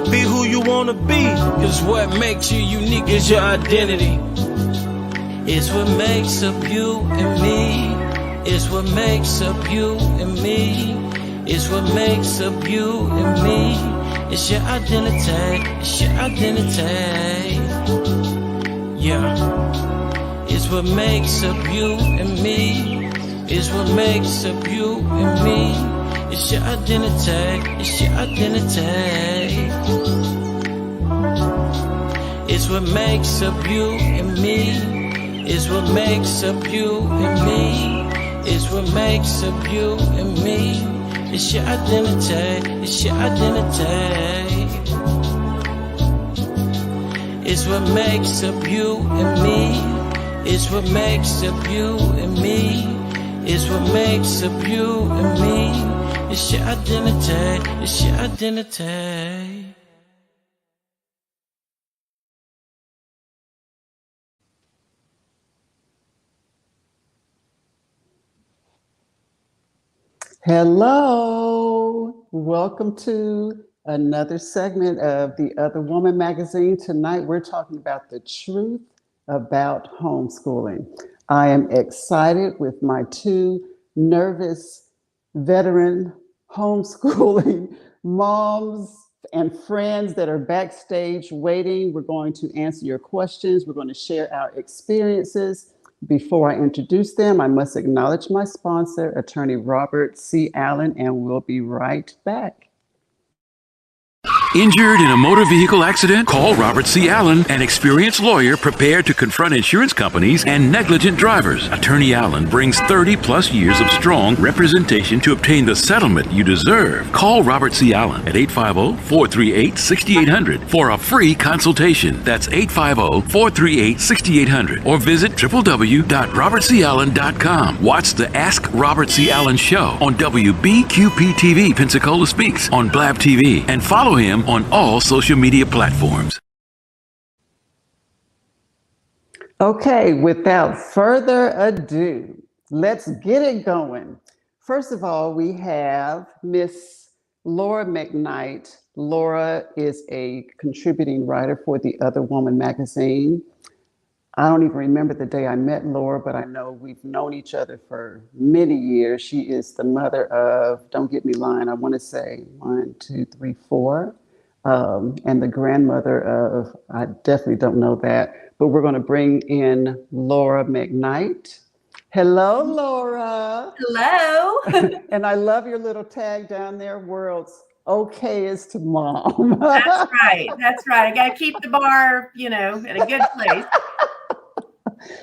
Be who you wanna be, cause what makes you unique is your identity. It's what makes up you and me. It's what makes up you and me. It's what makes up you and me. It's your identity. It's your identity. Yeah. It's what makes up you and me. It's what makes up you and me. It's your identity. It's your identity. It's what makes up you and me. It's what makes up you and me. It's what makes up you and me. It's your identity. It's your identity. It's what makes up you and me. It's what makes up you and me. It's what makes up you and me. It's your identity. It's your identity. Hello, welcome to another segment of The Other Woman magazine. Tonight we're talking about the truth about homeschooling. I am excited with my two nervous veteran homeschooling moms and friends that are backstage waiting. We're going to answer your questions. We're going to share our experiences. Before I introduce them, I must acknowledge my sponsor, attorney Robert C. Allen, and we'll be right back. Injured in a motor vehicle accident? Call Robert C. Allen, an experienced lawyer prepared to confront insurance companies and negligent drivers. Attorney Allen brings 30 plus years of strong representation to obtain the settlement you deserve. Call Robert C. Allen at 850-438-6800 for a free consultation. That's 850-438-6800 or visit www.robertcallen.com. Watch the Ask Robert C. Allen show on WBQP-TV Pensacola Speaks on Blab TV and follow him on all social media platforms. Okay, without further ado, let's get it going. First of all, we have Miss Laura McKnight. Laura is a contributing writer for The Other Woman magazine. I don't even remember the day I met Laura, but I know we've known each other for many years. She is the mother of, don't get me lying, I want to say 1, 2, 3, 4. And the grandmother of, I definitely don't know that, but we're going to bring in Laura McKnight. Hello, Laura. Hello. And I love your little tag down there, world's okay is to mom. That's right. That's right. I got to keep the bar, in a good place.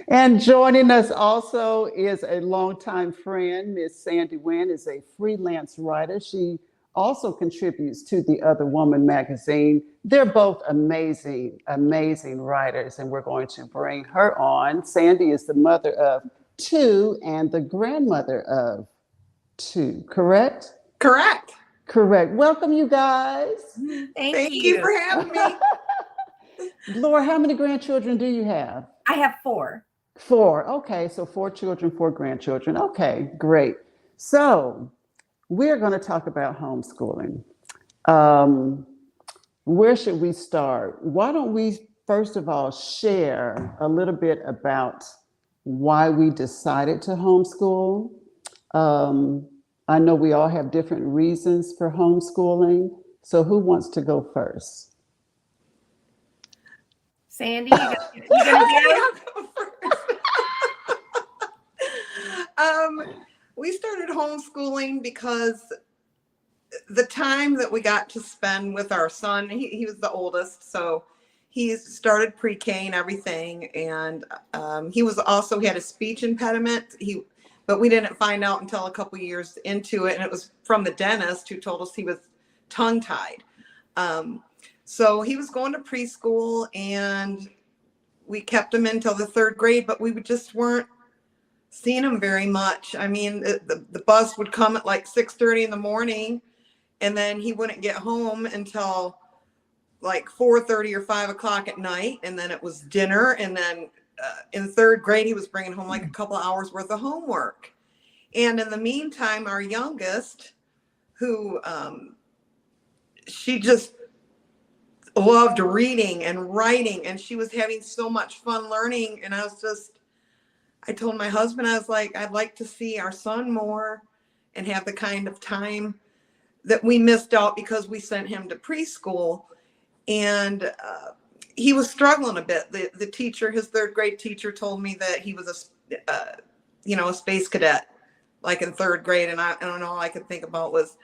And joining us also is a longtime friend, Miss Sandy Wynn, is a freelance writer. She also contributes to The Other Woman magazine. They're both amazing, amazing writers, and we're going to bring her on. Sandy is the mother of 2 and the grandmother of 2, correct? Correct. Correct. Welcome, you guys. Thank you for having me. Laura, how many grandchildren do you have? I have 4. 4. Okay, so 4 children, 4 grandchildren. Okay, great. So we're going to talk about homeschooling. Where should we start? Why don't we, first of all, share a little bit about why we decided to homeschool? I know we all have different reasons for homeschooling. So who wants to go first? Sandy, you gonna go? We started homeschooling because the time that we got to spend with our son, he was the oldest, so he started pre-K and everything, and he had a speech impediment. But we didn't find out until a couple years into it, and it was from the dentist who told us he was tongue-tied. So he was going to preschool, and we kept him until the 3rd grade, but we just weren't seeing him very much. I mean, the bus would come at like 6:30 in the morning, and then he wouldn't get home until like 4:30 or 5 o'clock at night, and then it was dinner, and then in 3rd grade he was bringing home like a couple of hours worth of homework. And in the meantime, our youngest, who she just loved reading and writing, and she was having so much fun learning. And I told my husband, I was like, I'd like to see our son more and have the kind of time that we missed out because we sent him to preschool. And he was struggling a bit. The teacher, his third grade teacher, told me that he was a space cadet, like in third grade. And I don't know, all I could think about was,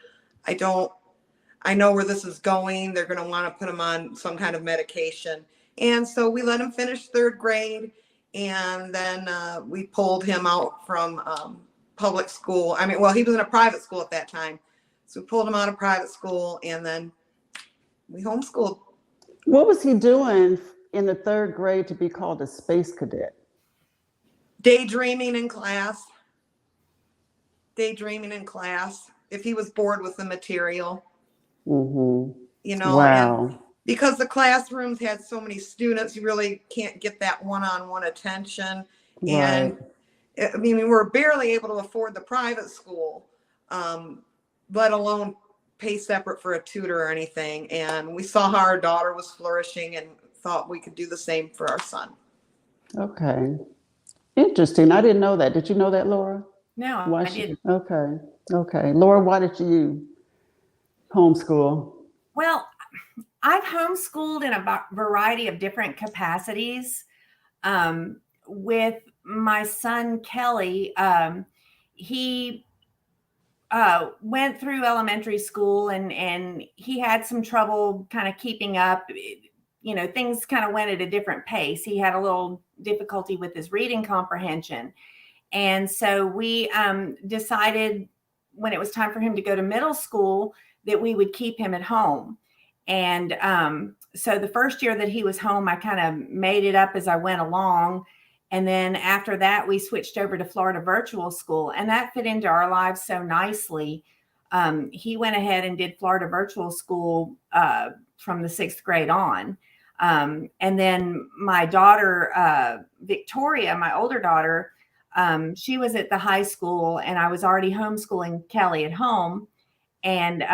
I know where this is going. They're going to want to put him on some kind of medication. And so we let him finish third grade. And then we pulled him out from public school. I mean, well, he was in a private school at that time. So we pulled him out of private school, and then we homeschooled. What was he doing in the third grade to be called a space cadet? Daydreaming in class. If he was bored with the material. Mm-hmm. You know, wow. And because the classrooms had so many students, you really can't get that one-on-one attention. Right. And I mean, we were barely able to afford the private school, let alone pay separate for a tutor or anything. And we saw how our daughter was flourishing and thought we could do the same for our son. Okay. Interesting. I didn't know that. Did you know that, Laura? No, Why I didn't. Okay. Laura, why did you homeschool? Well, I've homeschooled in a variety of different capacities. With my son, Kelly, he went through elementary school and he had some trouble kind of keeping up. You know, things kind of went at a different pace. He had a little difficulty with his reading comprehension. And so we decided when it was time for him to go to middle school that we would keep him at home. And so the first year that he was home, I kind of made it up as I went along. And then after that, we switched over to Florida Virtual School, and that fit into our lives so nicely. He went ahead and did Florida Virtual School from the 6th grade on. And then my daughter, Victoria, my older daughter, she was at the high school, and I was already homeschooling Kelly at home. And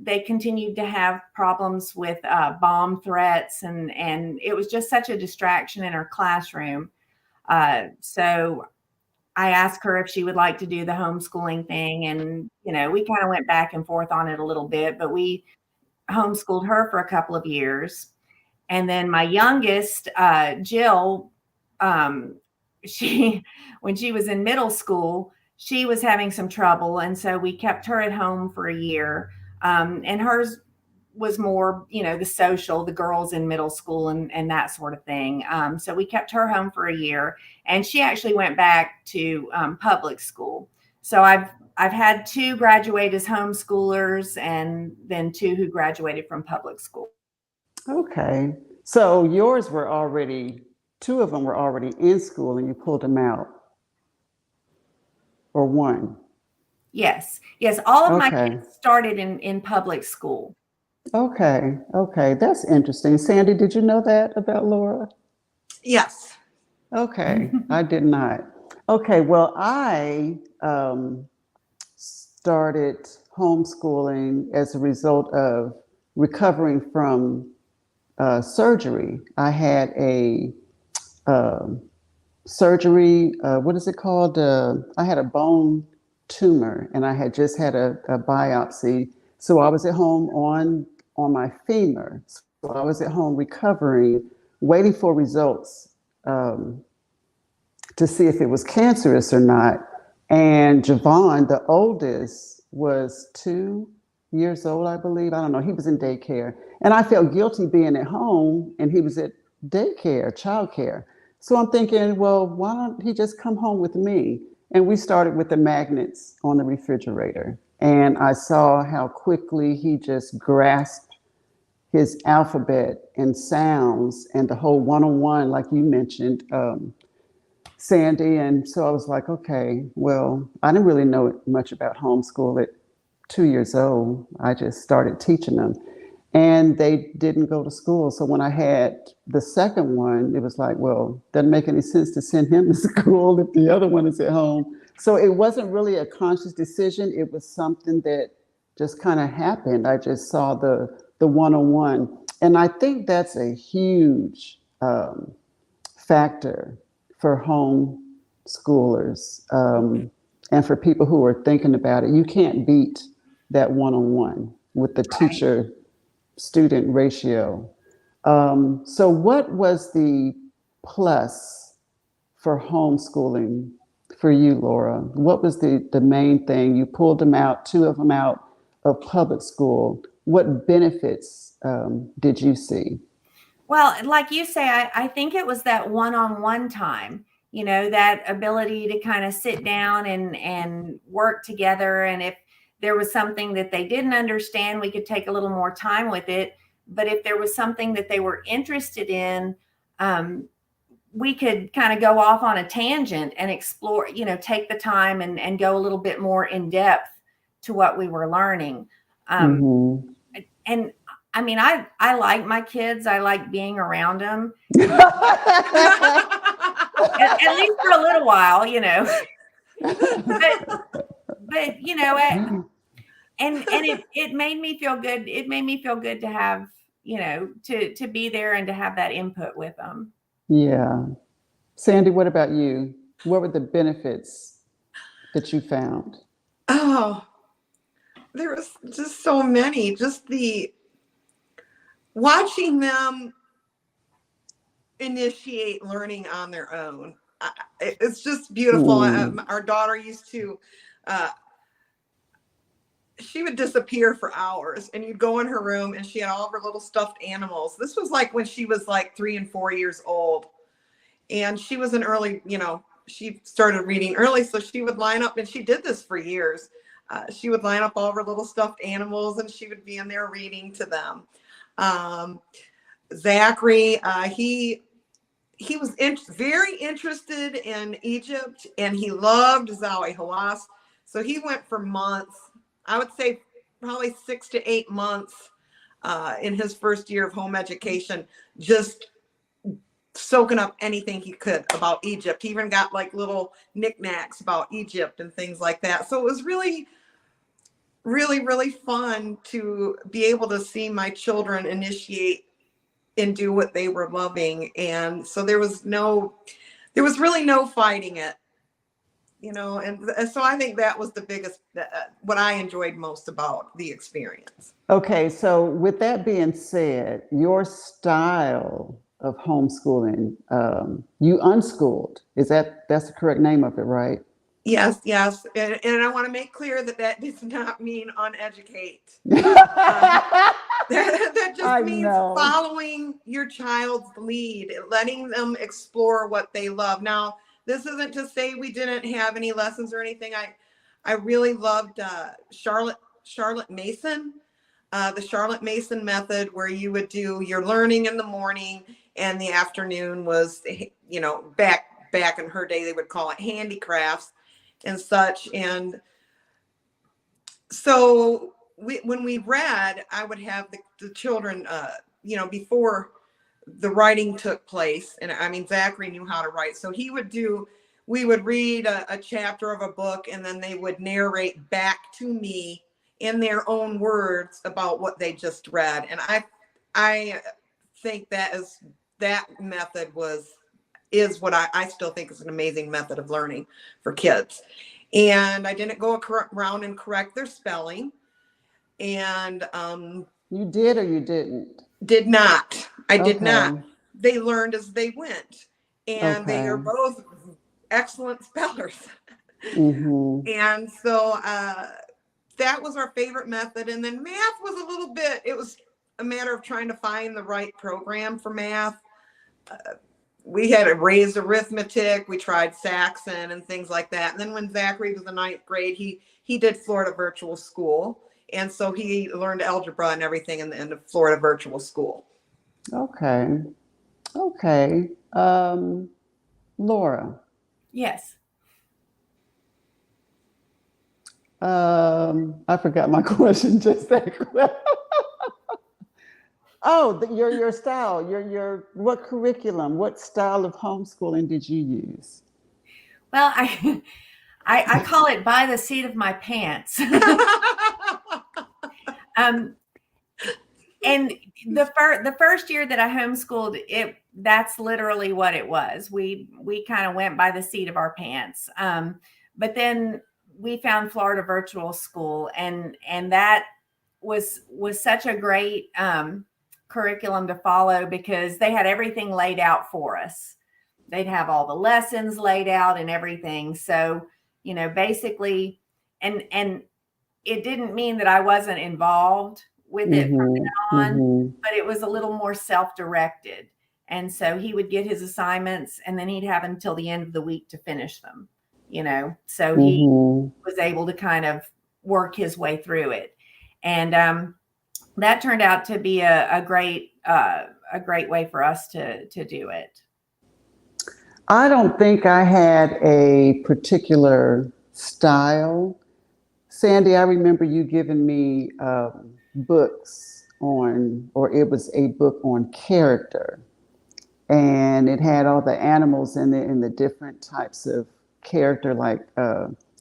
they continued to have problems with bomb threats, and it was just such a distraction in our classroom. So I asked her if she would like to do the homeschooling thing. And, you know, we kind of went back and forth on it a little bit, but we homeschooled her for a couple of years. And then my youngest, Jill, when she was in middle school, she was having some trouble. And so we kept her at home for a year. And hers was more, you know, the girls in middle school and that sort of thing. So we kept her home for a year, and she actually went back to public school. So I've had 2 graduate as homeschoolers, and then 2 who graduated from public school. Okay. So yours were already, 2 of them were already in school and you pulled them out, or one? Yes. All of my Okay. kids started in public school. Okay. That's interesting. Sandy, did you know that about Laura? Yes. Okay. I did not. Okay. Well, I started homeschooling as a result of recovering from surgery. I had a surgery, what is it called? I had a bone tumor, and I had just had a biopsy. So I was at home on my femur. So I was at home recovering, waiting for results to see if it was cancerous or not. And Javon, the oldest, was 2 years old, I believe. I don't know. He was in daycare. And I felt guilty being at home, and he was at daycare, childcare. So I'm thinking, well, why don't he just come home with me? And we started with the magnets on the refrigerator. And I saw how quickly he just grasped his alphabet and sounds and the whole one-on-one, like you mentioned, Sandy. And so I was like, okay, well, I didn't really know much about homeschool at 2 years old. I just started teaching them. And they didn't go to school. So when I had the second one, it was like, well, doesn't make any sense to send him to school if the other one is at home. So it wasn't really a conscious decision. It was something that just kind of happened. I just saw the one-on-one. And I think that's a huge factor for homeschoolers and for people who are thinking about it. You can't beat that one-on-one with the Right. teacher-student ratio. So what was the plus for homeschooling for you, Laura? What was the main thing? You pulled them out, two of them out of public school. What benefits did you see? Well, like you say, I think it was that one-on-one time, that ability to kind of sit down and work together. And if there was something that they didn't understand, we could take a little more time with it. But if there was something that they were interested in, we could kind of go off on a tangent and explore, take the time and go a little bit more in depth to what we were learning. Mhm. And I mean, I like my kids. I like being around them, at least for a little while, but and it made me feel good. It made me feel good to have, to be there and to have that input with them. Yeah. Sandy, what about you? What were the benefits that you found? Oh, there was just so many. Just the watching them initiate learning on their own. It's just beautiful. Our daughter used to, she would disappear for hours, and you'd go in her room and she had all of her little stuffed animals. This was like when she was like 3 and 4 years old. And she was an early, she started reading early. So she would line up, and she did this for years. She would line up all of her little stuffed animals, and she would be in there reading to them. Zachary, he was very interested in Egypt, and he loved Zawi Hawass. So he went for months, I would say probably 6 to 8 months in his first year of home education, just soaking up anything he could about Egypt. He even got like little knickknacks about Egypt and things like that. So it was really, really, really fun to be able to see my children initiate and do what they were loving. And so there was really no fighting it, and so I think that was the biggest, what I enjoyed most about the experience. Okay, so with that being said, your style of homeschooling, you unschooled. That's the correct name of it, right? Yes. And I want to make clear that does not mean uneducate. That just means following your child's lead, letting them explore what they love. Now, this isn't to say we didn't have any lessons or anything. I really loved Charlotte Mason, the Charlotte Mason method, where you would do your learning in the morning, and the afternoon was, back in her day, they would call it handicrafts and such. And so when we read, I would have the children, before the writing took place. And I mean, Zachary knew how to write. So we would read a chapter of a book, and then they would narrate back to me in their own words about what they just read. And I think that method is what I still think is an amazing method of learning for kids. And I didn't go around and correct their spelling. And you did or you didn't? Did not. I did Okay. not. They learned as they went, and they are both excellent spellers. Mm-hmm. And so that was our favorite method. And then math was a little bit, it was a matter of trying to find the right program for math. We had raised arithmetic. We tried Saxon and things like that. And then when Zachary was in 9th grade, he did Florida Virtual School. And so he learned algebra and everything in the Florida Virtual School. Okay. Laura. Yes. I forgot my question just that quick. Oh, your style, what curriculum, what style of homeschooling did you use? Well, I call it by the seat of my pants. And the first year that I homeschooled, that's literally what it was. We kind of went by the seat of our pants. But then we found Florida Virtual School, and that was such a great curriculum to follow, because they had everything laid out for us. They'd have all the lessons laid out and everything. So, basically, and it didn't mean that I wasn't involved with it from then on, but it was a little more self-directed. And so he would get his assignments, and then he'd have until the end of the week to finish them, so he was able to kind of work his way through it. And that turned out to be a great way for us to do it. I don't think I had a particular style. Sandy, I remember you giving me books on, or it was a book on character. And it had all the animals in it and the different types of character, like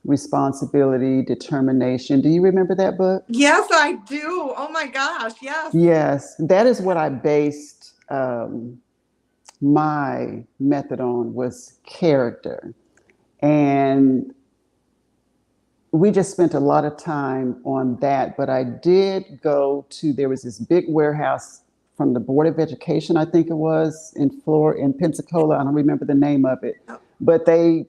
responsibility, determination. Do you remember that book? Yes, I do. Oh my gosh, yes. Yes, that is what I based my method on, was character. And we just spent a lot of time on that. But I did go to, there was this big warehouse from the Board of Education, I think it was, in Pensacola. I don't remember the name of it. But they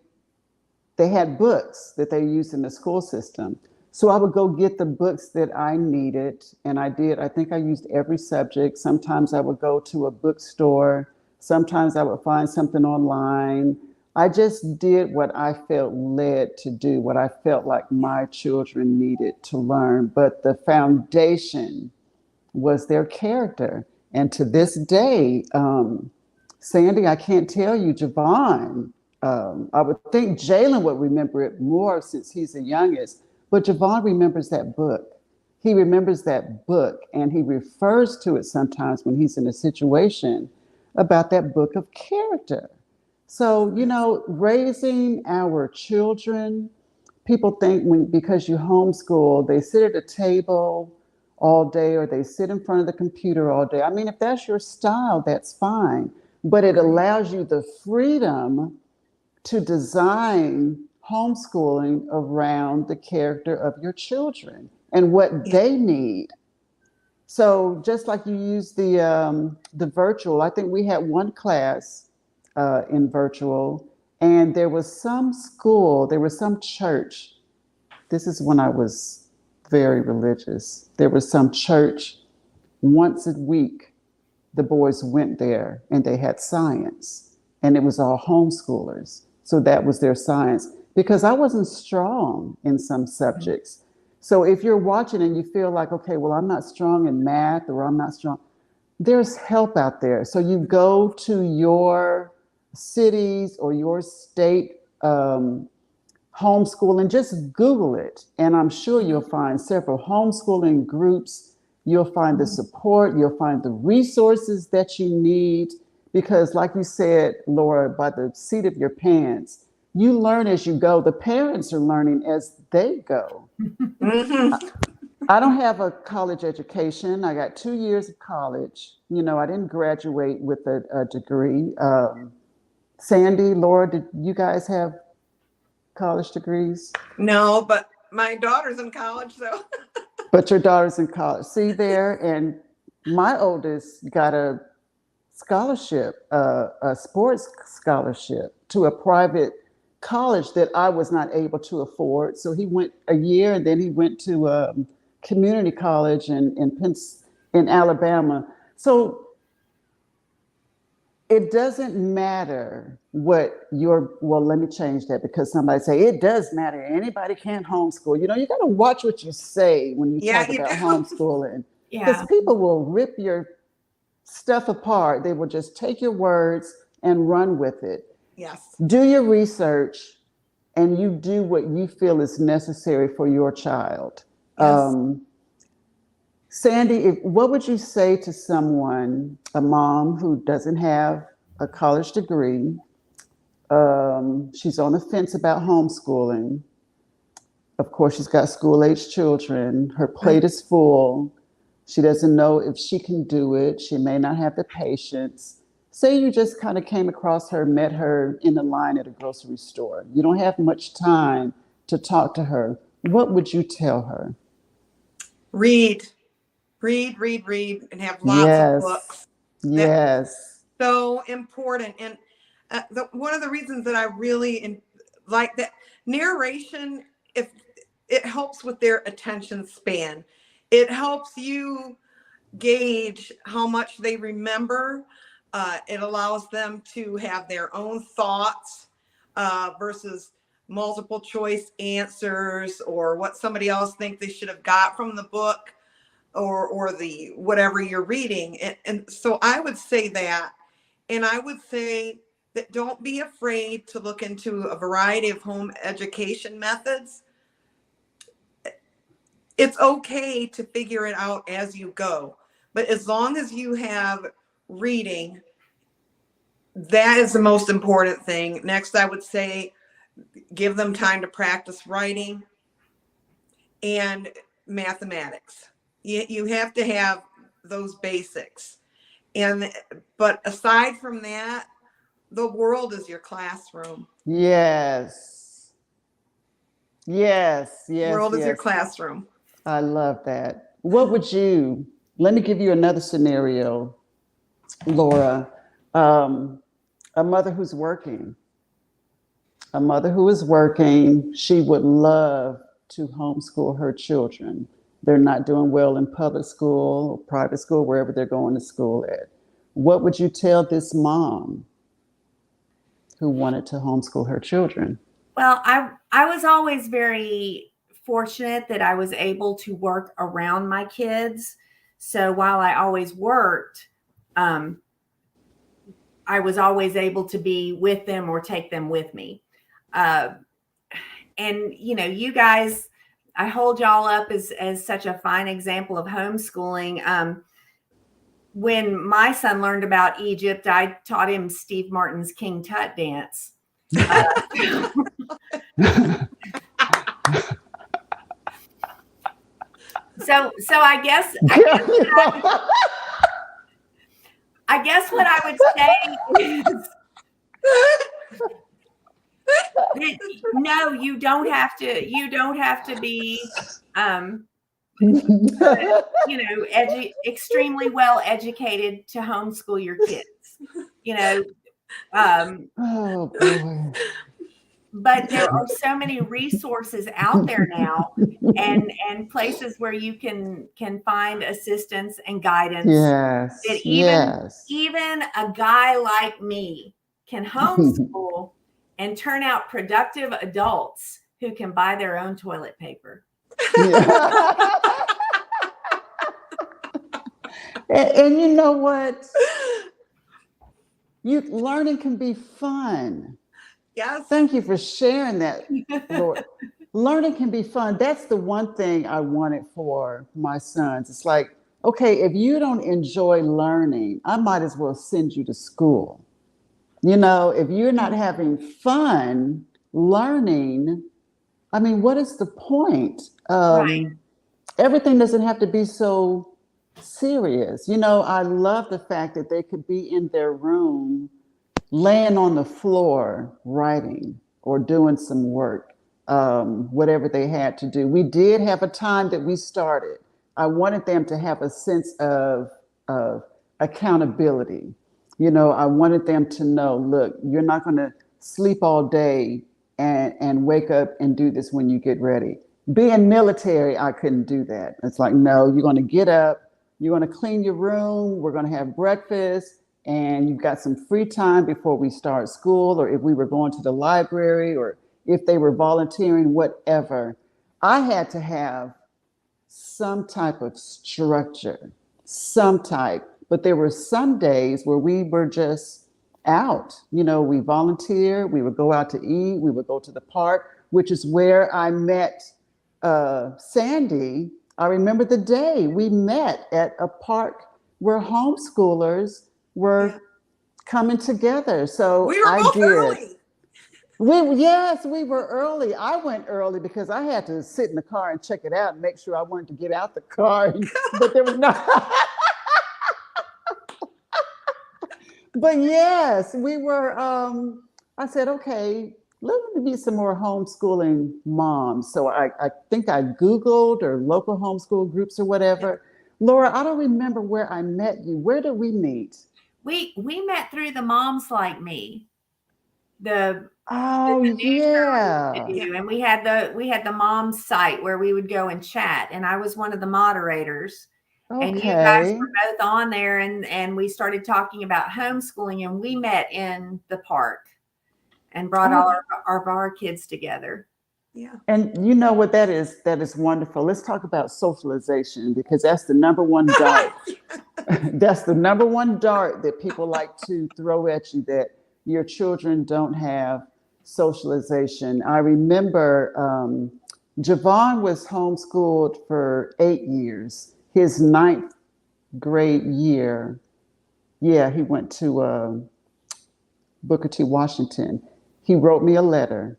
had books that they used in the school system. So I would go get the books that I needed. And I think I used every subject. Sometimes I would go to a bookstore. Sometimes I would find something online. I just did what I felt led to do, what I felt like my children needed to learn. But the foundation was their character. And to this day, Sandy, I can't tell you, Javon, I would think Jalen would remember it more since he's the youngest, but Javon remembers that book. He remembers that book, and he refers to it sometimes when he's in a situation about that book of character. So, raising our children, people think because you homeschool, they sit at a table all day or they sit in front of the computer all day. I mean, if that's your style, that's fine. But it allows you the freedom to design homeschooling around the character of your children and what they need. So just like you use the virtual, I think we had one class in virtual, and there was some school, there was some church. This is when I was very religious. There was some church once a week. The boys went there and they had science, and it was all homeschoolers. So that was their science, because I wasn't strong in some subjects. So if you're watching and you feel like, okay, well, I'm not strong in math, or I'm not strong, there's help out there. So you go to your cities or your state homeschool and just Google it. And I'm sure you'll find several homeschooling groups. You'll find the support, you'll find the resources that you need, because like you said, Laura, by the seat of your pants, you learn as you go. The parents are learning as they go. I don't have a college education. I got 2 years of college. I didn't graduate with a degree. Sandy, Laura, did you guys have college degrees? No, but my daughter's in college, so. But your daughter's in college. See there? And my oldest got a scholarship, a sports scholarship to a private college that I was not able to afford. So he went a year, and then he went to community college in Alabama. So it doesn't matter what well, let me change that, because somebody say it does matter. Anybody can't homeschool. You got to watch what you say when you talk about homeschooling, because people will rip your stuff apart. They will just take your words and run with it. Yes. Do your research, and you do what you feel is necessary for your child. Yes. Sandy, what would you say to someone, a mom who doesn't have a college degree? She's on the fence about homeschooling. Of course, she's got school-age children. Her plate is full. She doesn't know if she can do it. She may not have the patience. Say you just kind of came across her, met her in the line at a grocery store. You don't have much time to talk to her. What would you tell her? Read, read, and have lots of Yes. books. That's Yes. so important. And one of the reasons that I really like that narration, if it helps with their attention span, it helps you gauge how much they remember. It allows them to have their own thoughts versus multiple choice answers or what somebody else thinks they should have got from the book or the whatever you're reading. And so I would say that, and I would say that don't be afraid to look into a variety of home education methods. It's okay to figure it out as you go, but as long as you have reading, that is the most important thing. Next, I would say give them time to practice writing and mathematics. You have to have those basics. But aside from that, the world is your classroom. Yes. Yes. Yes. World is your Yes. classroom. I love that. Let me give you another scenario, Laura. A mother who's working. A mother who is working, she would love to homeschool her children. They're not doing well in public school or private school, wherever they're going to school at. What would you tell this mom who wanted to homeschool her children? Well, I was always very fortunate that I was able to work around my kids. So while I always worked, I was always able to be with them or take them with me. And you guys, I hold y'all up as such a fine example of homeschooling. When my son learned about Egypt, I taught him Steve Martin's King Tut dance. So I guess what I would say is no, you don't have to be extremely well educated to homeschool your kids. Oh, boy. But there are so many resources out there now and places where you can find assistance and guidance. Yes. That Yes. even a guy like me can homeschool and turn out productive adults who can buy their own toilet paper. Yeah. And you know what? Learning can be fun. Yes. Thank you for sharing that, Lord. Learning can be fun. That's the one thing I wanted for my sons. It's like, okay, if you don't enjoy learning, I might as well send you to school. If you're not having fun learning, I mean, what is the point? Right. Everything doesn't have to be so serious. I love the fact that they could be in their room, laying on the floor, writing or doing some work, whatever they had to do. We did have a time that we started. I wanted them to have a sense of accountability. I wanted them to know, look, you're not going to sleep all day and wake up and do this when you get ready. Being military, I couldn't do that. It's like, no, you're going to get up, you're going to clean your room, we're going to have breakfast, and you've got some free time before we start school, or if we were going to the library, or if they were volunteering, whatever. I had to have some type of structure, but there were some days where we were just out. We volunteer, we would go out to eat, we would go to the park, which is where I met Sandy. I remember the day we met at a park where homeschoolers were coming together. So we were both early. Yes, we were early. I went early because I had to sit in the car and check it out and make sure I wanted to get out the car. But there was no. But yes, we were. I said, okay, let me be some more homeschooling moms. So I think I Googled or local homeschool groups or whatever. Laura, I don't remember where I met you. Where did we meet? We met through the Moms Like Me, the Oh, news show I used to yeah. Yeah. do, and we had the moms site where we would go and chat, and I was one of the moderators. And you guys Okay. were both on there, and we started talking about homeschooling, and we met in the park and brought all Oh, our kids together. Yeah. and you know what that is? That is wonderful. Let's talk about socialization because that's the number one dart. That's the number one dart that people like to throw at you, that your children don't have socialization. I remember Javon was homeschooled for 8 years. His ninth grade year, yeah, he went to Booker T. Washington. He wrote me a letter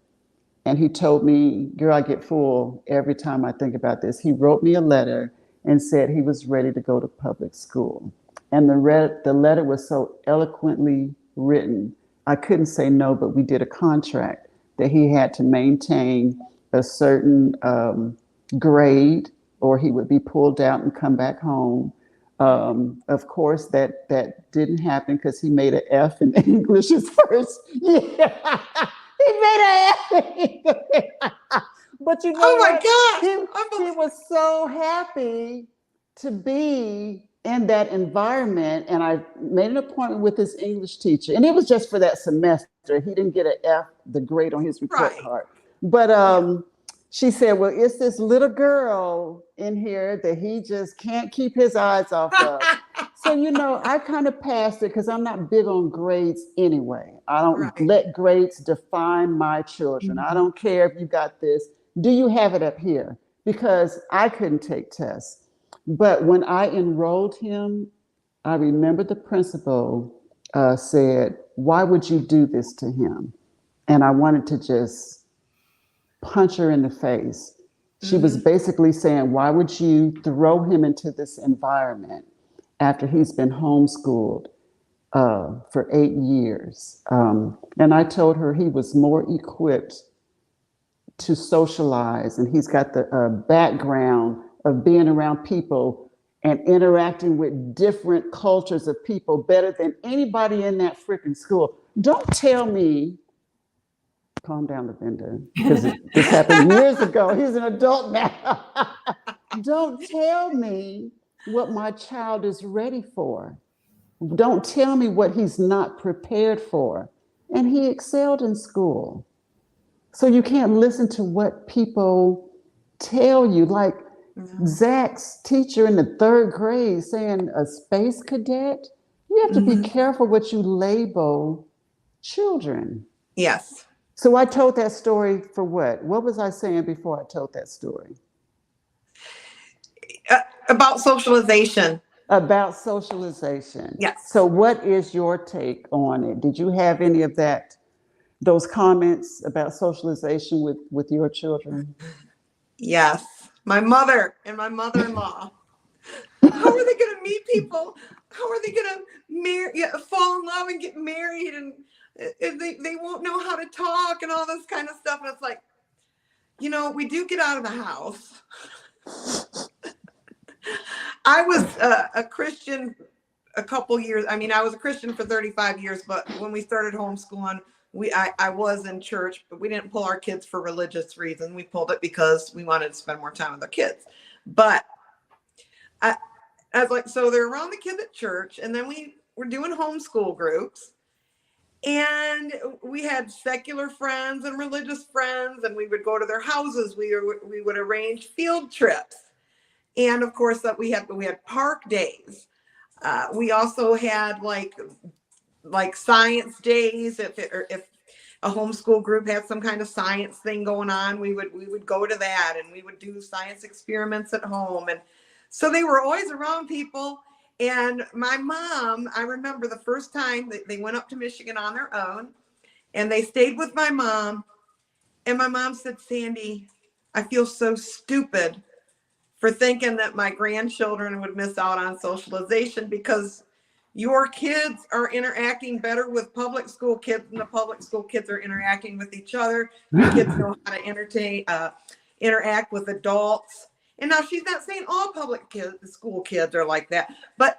and he told me, girl, I get full every time I think about this. He wrote me a letter and said he was ready to go to public school. And the letter was so eloquently written. I couldn't say no, but we did a contract that he had to maintain a certain grade or he would be pulled out and come back home. Of course, that didn't happen because he made an F in English his first year. He made an F. But you know Oh my what? He gosh. was so happy to be in that environment. And I made an appointment with his English teacher. And it was just for that semester. He didn't get an F, the grade on his report Right. card. But Yeah. she said, well, it's this little girl in here that he just can't keep his eyes off of. So, you know, I kind of passed it because I'm not big on grades anyway. I don't Right. let grades define my children. I don't care if you got this. Do you have it up here? Because I couldn't take tests. But when I enrolled him, I remember the principal said, why would you do this to him? And I wanted to just punch her in the face. She was Hmm. basically saying, why would you throw him into this environment after he's been homeschooled for 8 years? And I told her he was more equipped to socialize, and he's got the background of being around people and interacting with different cultures of people better than anybody in that freaking school. Don't tell me, calm down, Lavinda, because this happened years ago. He's an adult now. Don't tell me what my child is ready for. Don't tell me what he's not prepared for. And he excelled in school. So you can't listen to what people tell you. Like No. Zach's teacher in the third grade saying a space cadet. You have to be Hmm. careful what you label children. Yes. So I told that story for what? What was I saying before I told that story? About socialization. About socialization. So Yes. what is your take on it? Did you have any of that, those comments about socialization with your children? Yes. My mother and my mother-in-law. How are they going to meet people? How are they going to fall in love and get married? And they won't know how to talk and all this kind of stuff. And it's like, we do get out of the house. I was a Christian a couple years. I mean, I was a Christian for 35 years, but when we started homeschooling, I was in church, but we didn't pull our kids for religious reasons. We pulled it because we wanted to spend more time with our kids. But I was like, so they're around the kids at church, and then we were doing homeschool groups, and we had secular friends and religious friends, and we would go to their houses. We would arrange field trips, and of course that we had park days. We also had like science days. If a homeschool group had some kind of science thing going on, we would go to that, and we would do science experiments at home. And so they were always around people. And my mom, I remember the first time that they went up to Michigan on their own, And they stayed with my mom. And my mom said, Sandy, I feel so stupid for thinking that my grandchildren would miss out on socialization because your kids are interacting better with public school kids than the public school kids are interacting with each other. Your kids know how to interact with adults. And now she's not saying all school kids are like that, but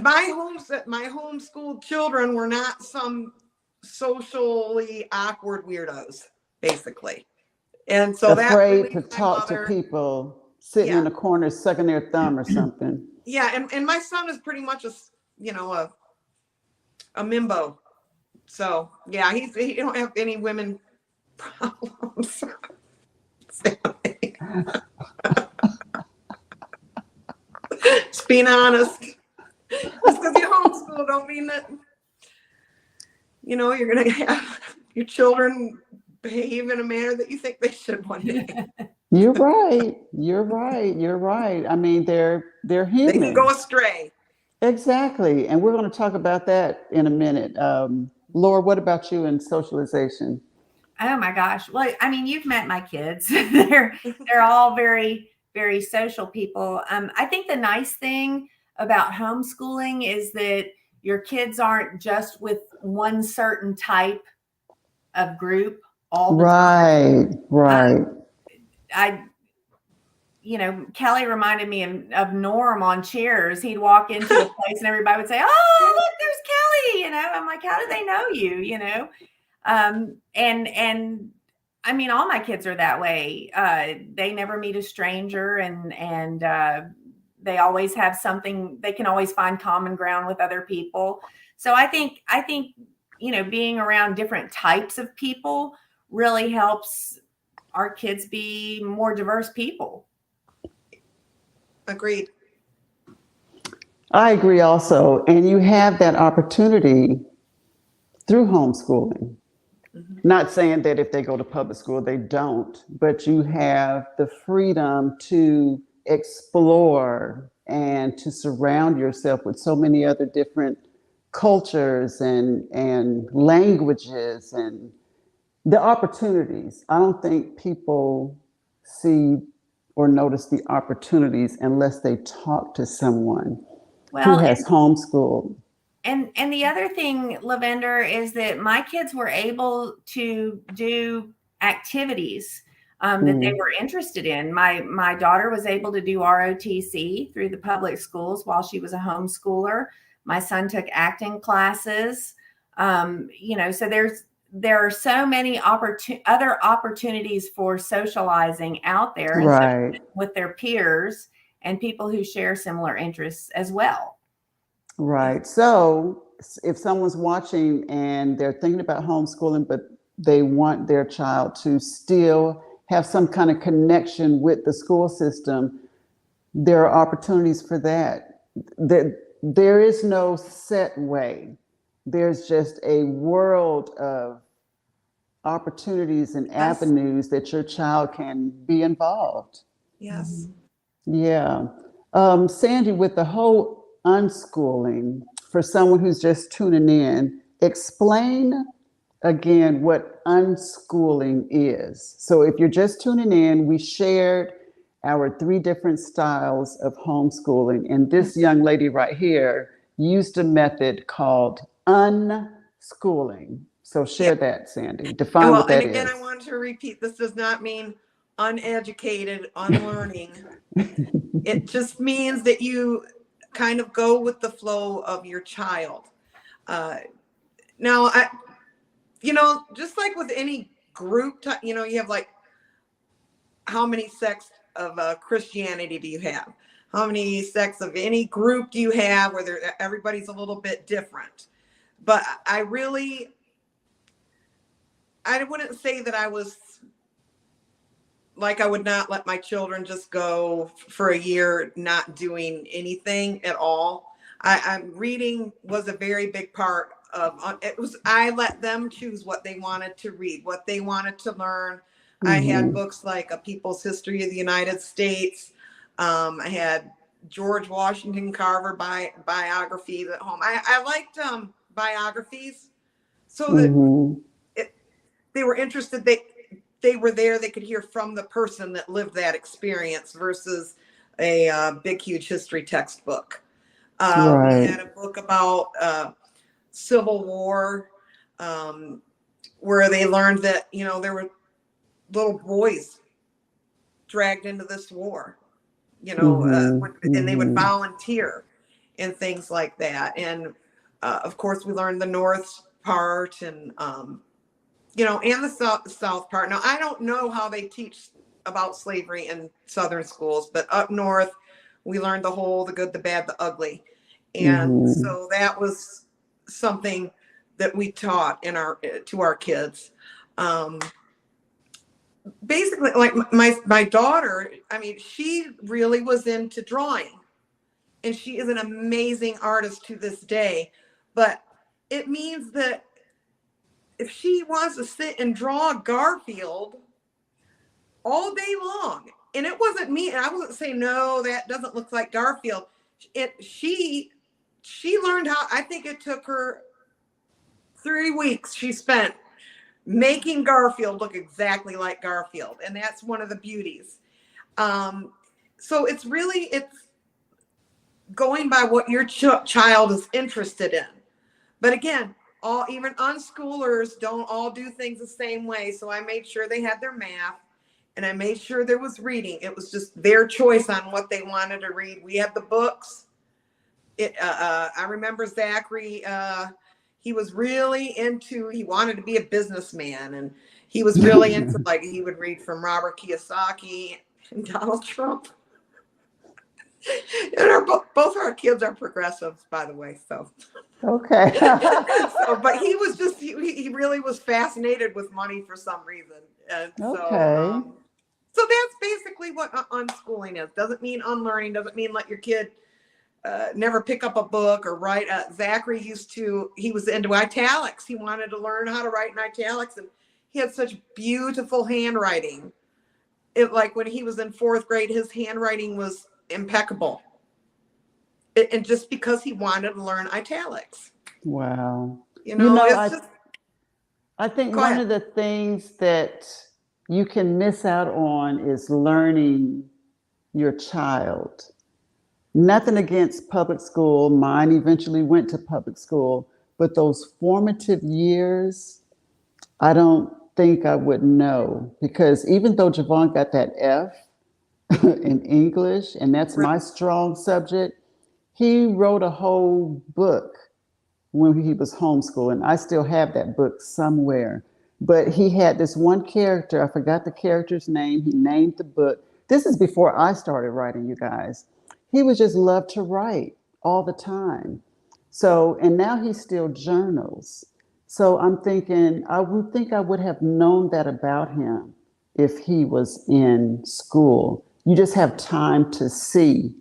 my homeschooled children were not some socially awkward weirdos, basically. And so that Afraid really to talk to people, sitting in yeah. a corner sucking their thumb or something. Yeah, and my son is pretty much a mimbo. So yeah, he don't have any women problems. Just being honest. Just because you homeschool don't mean that you're gonna have your children behave in a manner that you think they should one day. You're right. You're right. You're right. I mean, they're human. They can go astray. Exactly. And we're going to talk about that in a minute. Laura, what about you and socialization? Oh my gosh. Well, I mean, you've met my kids. they're all very, very social people. I think the nice thing about homeschooling is that your kids aren't just with one certain type of group all the time. Right. Kelly reminded me of Norm on Cheers. He'd walk into a place and everybody would say, "Oh, look, there's Kelly." I'm like, "How do they know you?" And I mean, all my kids are that way. They never meet a stranger, and they always have something. They can always find common ground with other people. So I think being around different types of people really helps our kids be more diverse people. Agreed. I agree also. And you have that opportunity through homeschooling. Mm-hmm. Not saying that if they go to public school, they don't, but you have the freedom to explore and to surround yourself with so many other different cultures and languages and the opportunities. I don't think people see or notice the opportunities unless they talk to someone who has homeschooled. And the other thing, Lavender, is that my kids were able to do activities that they were interested in. My daughter was able to do ROTC through the public schools while she was a homeschooler. My son took acting classes. So there are so many other opportunities for socializing out there, right, with their peers and people who share similar interests as well. Right. So if someone's watching and they're thinking about homeschooling, but they want their child to still have some kind of connection with the school system, there are opportunities for that. There is no set way. There's just a world of opportunities and avenues that your child can be involved. Yes. Yeah. Sandy, with the whole unschooling, for someone who's just tuning in, explain again what unschooling is. So if you're just tuning in, we shared our 3 different styles of homeschooling. And this young lady right here used a method called unschooling. So share that, Sandy. Define what that is. And again, I want to repeat, this does not mean uneducated, unlearning. It just means that you kind of go with the flow of your child. Now, just like with any group, you have like, how many sects of Christianity do you have? How many sects of any group do you have where everybody's a little bit different? But I wouldn't say that I was like, I would not let my children just go for a year not doing anything at all. Reading was a very big part of it. I let them choose what they wanted to read, what they wanted to learn. Mm-hmm. I had books like A People's History of the United States. I had George Washington Carver biographies at home. I liked biographies so that they were interested. They were there. They could hear from the person that lived that experience versus a big, huge history textbook. We Right. had a book about Civil War, where they learned that, you know, there were little boys dragged into this war, you know, and they would volunteer and things like that. And of course, we learned the North part and, you know, and the South part. Now, I don't know how they teach about slavery in Southern schools, but up North, we learned the whole, the good, the bad, the ugly. And so that was something that we taught to our kids. Basically, like my daughter, I mean, she really was into drawing, and she is an amazing artist to this day. But it means that if she wants to sit and draw Garfield all day long, and it wasn't me, and I wasn't saying, no, that doesn't look like Garfield. She learned how. I think it took her 3 weeks she spent making Garfield look exactly like Garfield. And that's one of the beauties. So it's going by what your child is interested in. But again, even unschoolers don't all do things the same way. So I made sure they had their math, and I made sure there was reading. It was just their choice on what they wanted to read. We had the books. I remember Zachary, he was really he wanted to be a businessman, and he was really into, like, he would read from Robert Kiyosaki and Donald Trump. And both our kids are progressives, by the way. So, Okay. but he was he really was fascinated with money for some reason. And Okay. so that's basically what unschooling is. Doesn't mean unlearning, doesn't mean let your kid never pick up a book or write. Zachary he was into italics. He wanted to learn how to write in italics, and he had such beautiful handwriting. Like when he was in 4th grade, his handwriting was impeccable. And just because he wanted to learn italics. Wow. You know, I think Go one ahead. of the things that you can miss out on is learning your child. Nothing against public school. Mine eventually went to public school, but those formative years, I don't think I would know, because even though Javon got that F in English, and that's my strong subject, he wrote a whole book when he was homeschooling. I still have that book somewhere. But he had this one character, I forgot the character's name. He named the book. This is before I started writing, you guys. He would just love to write all the time. So, and now he still journals. So I'm thinking, I would think I would have known that about him if he was in school. You just have time to see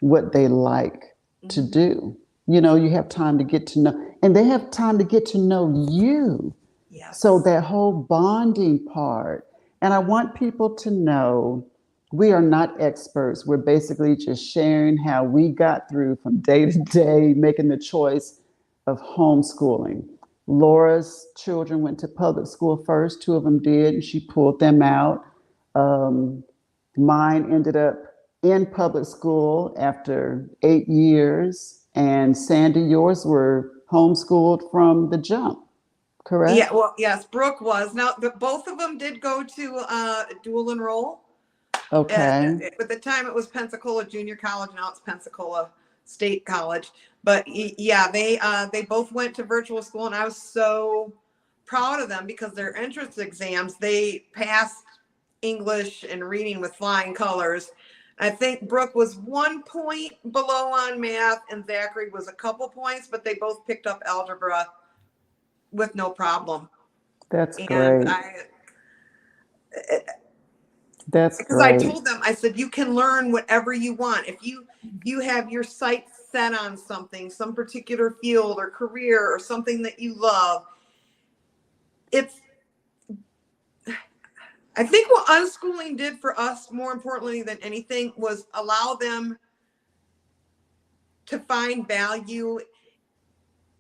what they like to do. You know, you have time to get to know, and they have time to get to know you. Yes. So that whole bonding part. And I want people to know we are not experts. We're basically just sharing how we got through from day to day, making the choice of homeschooling. Laura's children went to public school first. 2 of them did, and she pulled them out. Mine ended up in public school after 8 years. And Sandy, yours were homeschooled from the jump, correct? Yeah, well, yes, Brooke was. Now, both of them did go to dual enroll. Okay. At the time, it was Pensacola Junior College. Now it's Pensacola State College. But yeah, they both went to virtual school, and I was so proud of them because their entrance exams, they passed English and reading with flying colors. I think Brooke was 1 point below on math, and Zachary was a couple points, but they both picked up algebra with no problem. That's And great. That's because great. I told them, I said, you can learn whatever you want. If you have your sights set on something, some particular field or career or something that you love, I think what unschooling did for us, more importantly than anything, was allow them to find value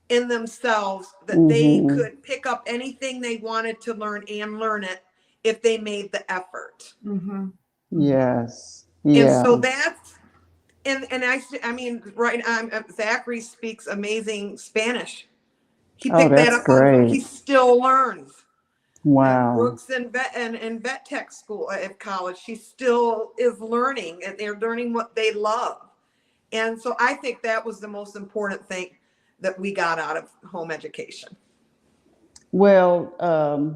in themselves that they Mm-hmm. could pick up anything they wanted to learn and learn it if they made the effort. Mhm. Yes. And Yeah. so that's, and I mean, right, Zachary speaks amazing Spanish. He Oh, picked that that's up on, great. he still learns. Wow. Brooks and vet tech school at college, she still is learning, and they're learning what they love. And so I think that was the most important thing that we got out of home education. Well,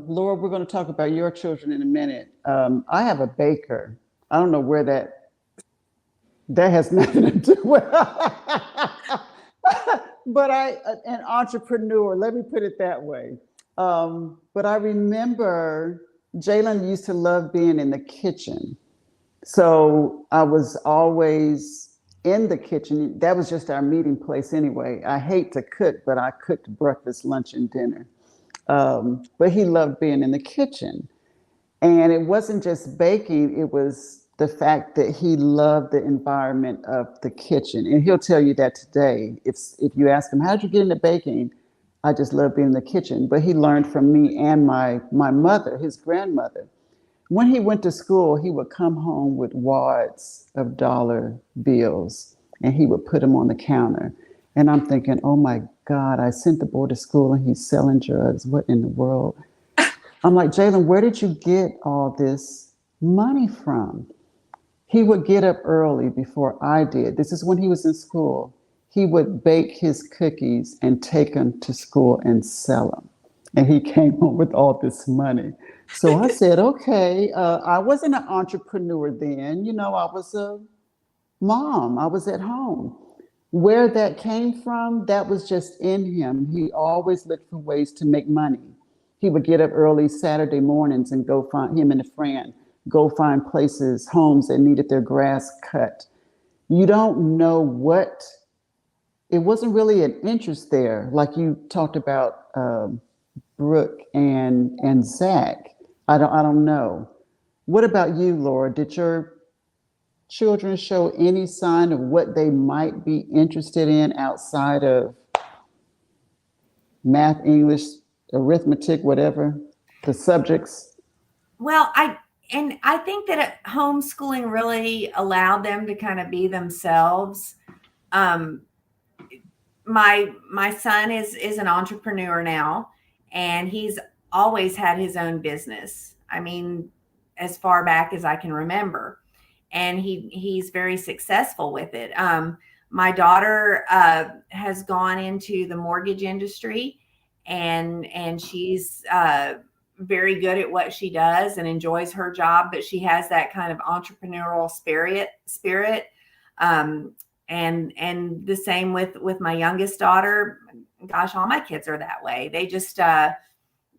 Laura, we're going to talk about your children in a minute. I have a baker. I don't know where that has nothing to do with, but an entrepreneur. Let me put it that way. But I remember Jalen used to love being in the kitchen. So I was always in the kitchen. That was just our meeting place anyway. I hate to cook, but I cooked breakfast, lunch, and dinner. But he loved being in the kitchen. And it wasn't just baking, it was the fact that he loved the environment of the kitchen. And he'll tell you that today. If you ask him, how'd you get into baking? I just love being in the kitchen. But he learned from me and my mother, his grandmother. When he went to school, he would come home with wads of dollar bills and he would put them on the counter. And I'm thinking, oh my God, I sent the boy to school and he's selling drugs. What in the world? I'm like, Jalen, where did you get all this money from? He would get up early before I did. This is when he was in school. He would bake his cookies and take them to school and sell them. And he came home with all this money. So I said, okay, I wasn't an entrepreneur then. You know, I was a mom, I was at home. Where that came from, that was just in him. He always looked for ways to make money. He would get up early Saturday mornings and go find him and a friend, go find places, homes that needed their grass cut. You don't know what, it wasn't really an interest there, like you talked about Brooke and Zach. I don't know. What about you, Laura? Did your children show any sign of what they might be interested in outside of math, English, arithmetic, whatever the subjects? Well, I think that homeschooling really allowed them to kind of be themselves. Um, my son is an entrepreneur now, and he's always had his own business. I mean, as far back as I can remember, and he's very successful with it. My daughter has gone into the mortgage industry, and she's very good at what she does and enjoys her job, but she has that kind of entrepreneurial spirit. Um, and the same with my youngest daughter. Gosh, all my kids are that way. They just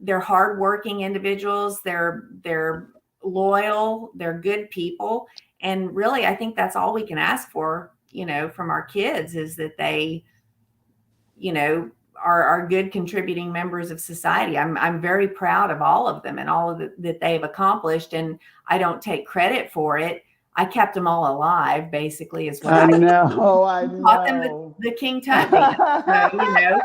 they're hardworking individuals. They're loyal. They're good people. And really, I think that's all we can ask for, from our kids, is that they, are good contributing members of society. I'm very proud of all of them and all of that they've accomplished. And I don't take credit for it. I kept them all alive, basically, is what I I know, I taught them know. the King Tut dance. So,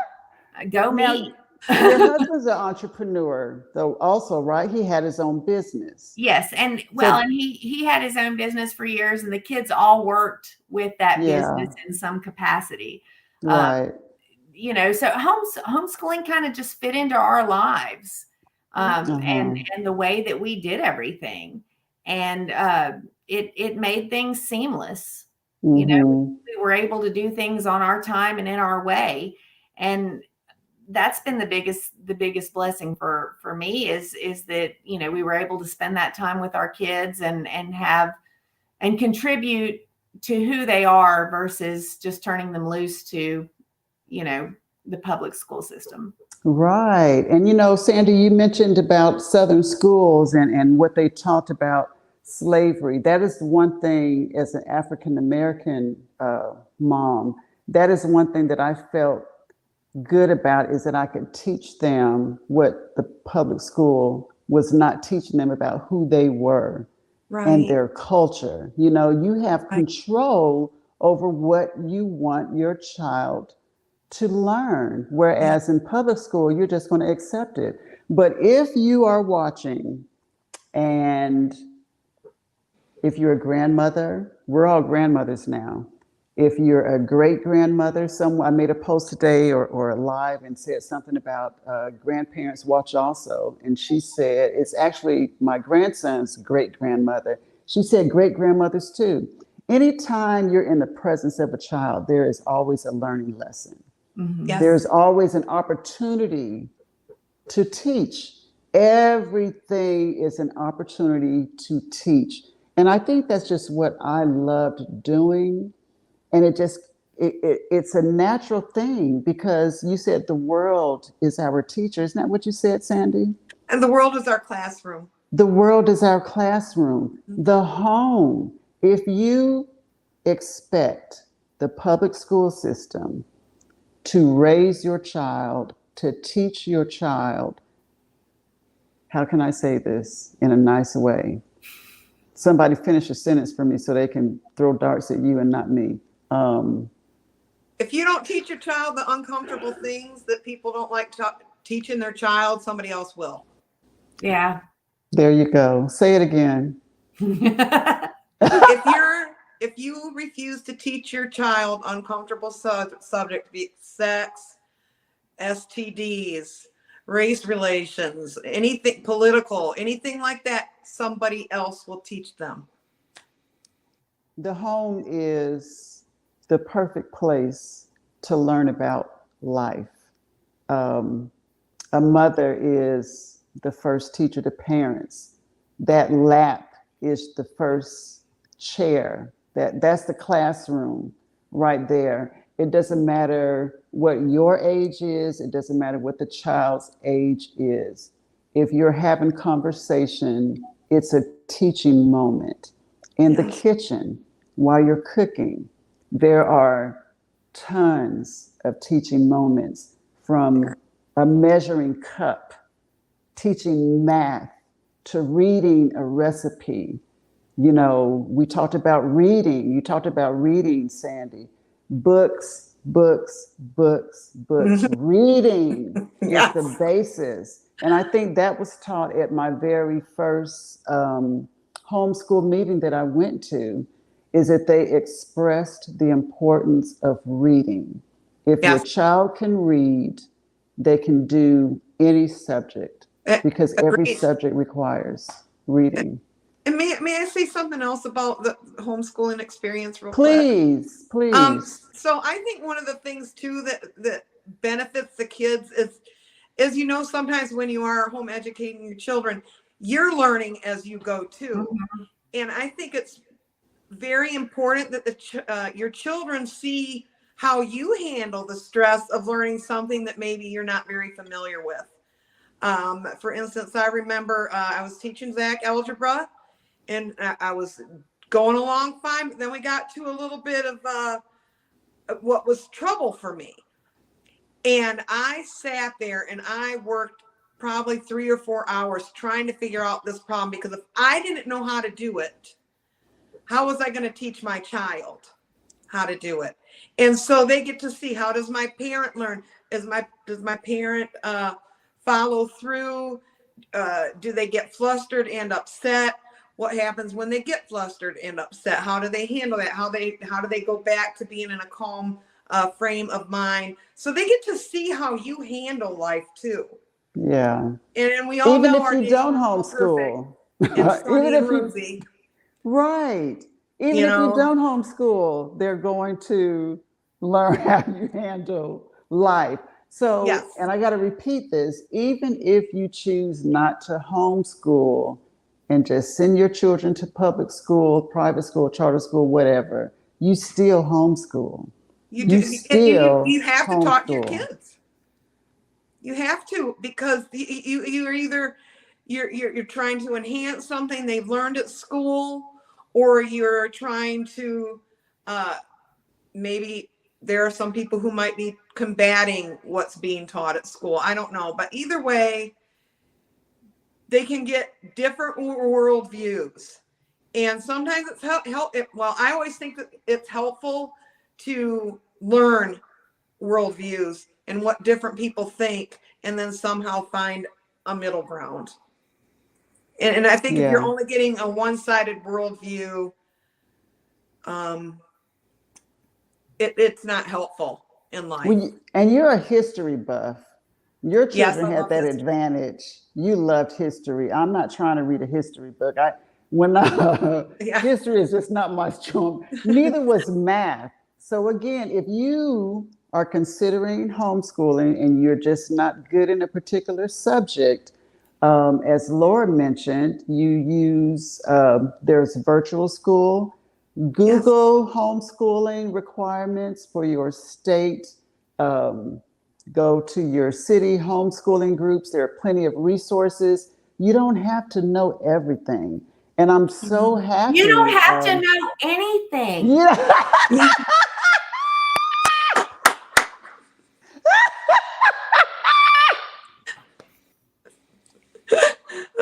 go Now, me. your husband's an entrepreneur, though, also, right? He had his own business. Yes, and So, and he had his own business for years, and the kids all worked with that yeah, business in some capacity. Uh, right. so homeschooling kind of just fit into our lives, Uh-huh. and the way that we did everything, and it made things seamless. Mm-hmm. We were able to do things on our time and in our way, and that's been the biggest blessing for me is that we were able to spend that time with our kids and have and contribute to who they are versus just turning them loose to the public school system. Right. And Sandy, you mentioned about Southern schools and what they taught about slavery. That is one thing as an African American mom, that is one thing that I felt good about, is that I could teach them what the public school was not teaching them about who they were and Right. their culture. You have Right. control over what you want your child to learn, whereas in public school, you're just going to accept it. But if you are watching, and if you're a grandmother, we're all grandmothers now. If you're a great grandmother, I made a post today or live and said something about grandparents watch also. And she said, it's actually my grandson's great grandmother. She said great grandmothers too. Anytime you're in the presence of a child, there is always a learning lesson. Yes. There's always an opportunity to teach. Everything is an opportunity to teach. And I think that's just what I loved doing. And it's a natural thing, because you said the world is our teacher. Isn't that what you said, Sandy? And the world is our classroom. The world is our classroom. The home. If you expect the public school system to raise your child, to teach your child, how can I say this in a nice way? Somebody finish a sentence for me so they can throw darts at you and not me. If you don't teach your child the uncomfortable things that people don't like teaching their child, somebody else will. Yeah. There you go. Say it again. If you refuse to teach your child uncomfortable subject, be it sex, STDs, race relations, anything political, anything like that, somebody else will teach them. The home is the perfect place to learn about life. A mother is the first teacher to parents. That lap is the first chair. That's the classroom right there. It doesn't matter what your age is. It doesn't matter what the child's age is. If you're having conversation, it's a teaching moment. In the kitchen, while you're cooking, there are tons of teaching moments, from a measuring cup, teaching math, to reading a recipe. You know, we talked about reading. You talked about reading, Sandy. Books, books, books, books. Reading Yes. is the basis. And I think that was taught at my very first homeschool meeting that I went to, is that they expressed the importance of reading. If your child can read, they can do any subject, because every subject requires reading. And may I say something else about the homeschooling experience real quick? Please. So I think one of the things too that benefits the kids is, you know, sometimes when you are home educating your children, you're learning as you go too. Mm-hmm. And I think it's very important that your children see how you handle the stress of learning something that maybe you're not very familiar with. For instance, I remember I was teaching Zach algebra, and I was going along fine, but then we got to a little bit of what was trouble for me. And I sat there and I worked probably 3 or 4 hours trying to figure out this problem, because if I didn't know how to do it, how was I going to teach my child how to do it? And so they get to see, how does my parent learn? Does my parent follow through? Do they get flustered and upset? What happens when they get flustered and upset? How do they handle that? How do they go back to being in a calm frame of mind? So they get to see how you handle life too. Yeah. And we all even know if you don't homeschool, even if you, right. Even if you don't homeschool, they're going to learn how you handle life. So, yes. And I got to repeat this, even if you choose not to homeschool and just send your children to public school, private school, charter school, whatever, you still homeschool. You have to talk to your kids. You have to, because you're either you're trying to enhance something they've learned at school, or you're trying to maybe there are some people who might be combating what's being taught at school. I don't know, but either way, they can get different worldviews, and sometimes it's well, I always think that it's helpful to learn worldviews and what different people think, and then somehow find a middle ground. And I think if you're Yeah. only getting a one-sided worldview, it's not helpful in life. And you're a history buff. Your Yes, children I had love that history. advantage. You loved history. I'm not trying to read a history book. Yeah. History is just not my strong. Neither was math. So again, if you are considering homeschooling and you're just not good in a particular subject, as Laura mentioned, you use there's virtual school. Yes. Google homeschooling requirements for your state. Go to your city homeschooling groups. There are plenty of resources. You don't have to know everything. And I'm so happy. You don't have to know anything. Yeah. Yeah.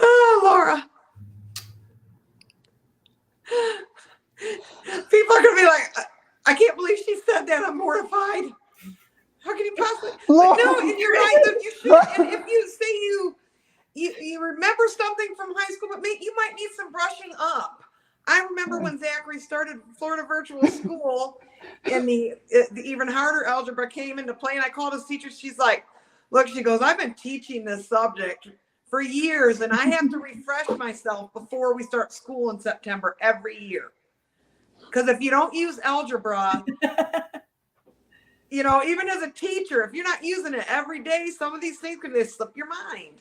Oh, Laura. People are going to be like, I can't believe she said that. I'm mortified. How can you possibly? But no, and you're right. You should. And if you say you remember something from high school, but you might need some brushing up. I remember when Zachary started Florida Virtual School and the even harder algebra came into play, and I called his teacher. She's like, look, she goes, I've been teaching this subject for years, and I have to refresh myself before we start school in September every year. Because if you don't use algebra, even as a teacher, if you're not using it every day, some of these things can just slip your mind.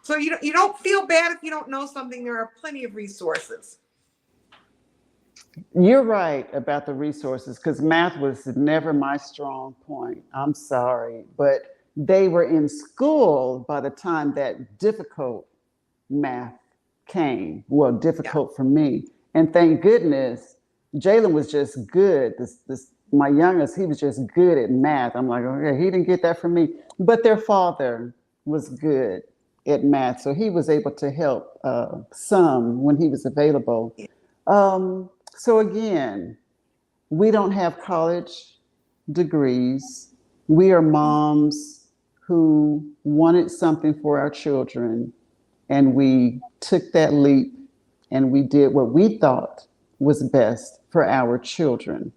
So you don't feel bad if you don't know something. There are plenty of resources. You're right about the resources, because math was never my strong point. I'm sorry, but they were in school by the time that difficult math came. Well, difficult for me. And thank goodness, Jalen was just good. My youngest, he was just good at math. I'm like, okay, he didn't get that from me. But their father was good at math, so he was able to help some when he was available. So again, we don't have college degrees. We are moms who wanted something for our children, and we took that leap and we did what we thought was best for our children.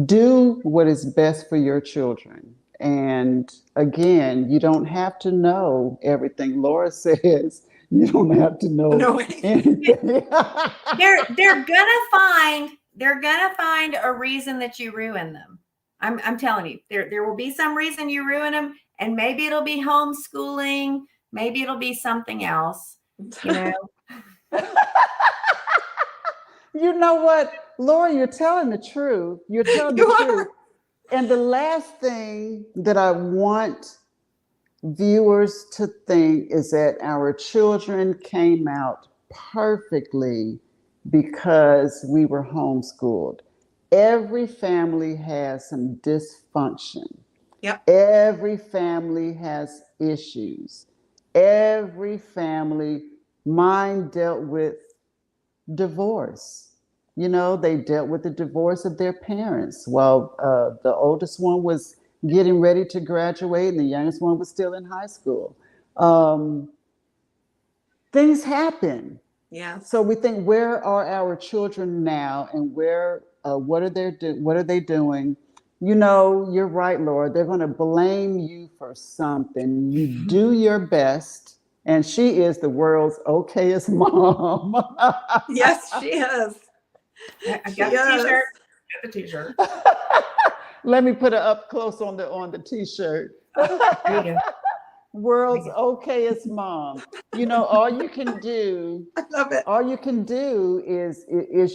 Do what is best for your children. And again, you don't have to know everything. Laura says you don't have to know anything. They're gonna find a reason that you ruin them. I'm telling you, there will be some reason you ruin them, and maybe it'll be homeschooling, maybe it'll be something else. You know what, Laura, you're telling the truth. You're telling the truth. And the last thing that I want viewers to think is that our children came out perfectly because we were homeschooled. Every family has some dysfunction. Yep. Every family has issues. Every family, mine dealt with divorce. They dealt with the divorce of their parents while the oldest one was getting ready to graduate and the youngest one was still in high school. Things happen. Yeah. So we think, where are our children now, and what are they doing? You're right, Laura. They're going to blame you for something. You do your best, and she is the world's okayest mom. Yes, she is. I got the t-shirt. Let me put it up close on the t-shirt. There you go. World's okayest mom. All you can do. I love it. All you can do is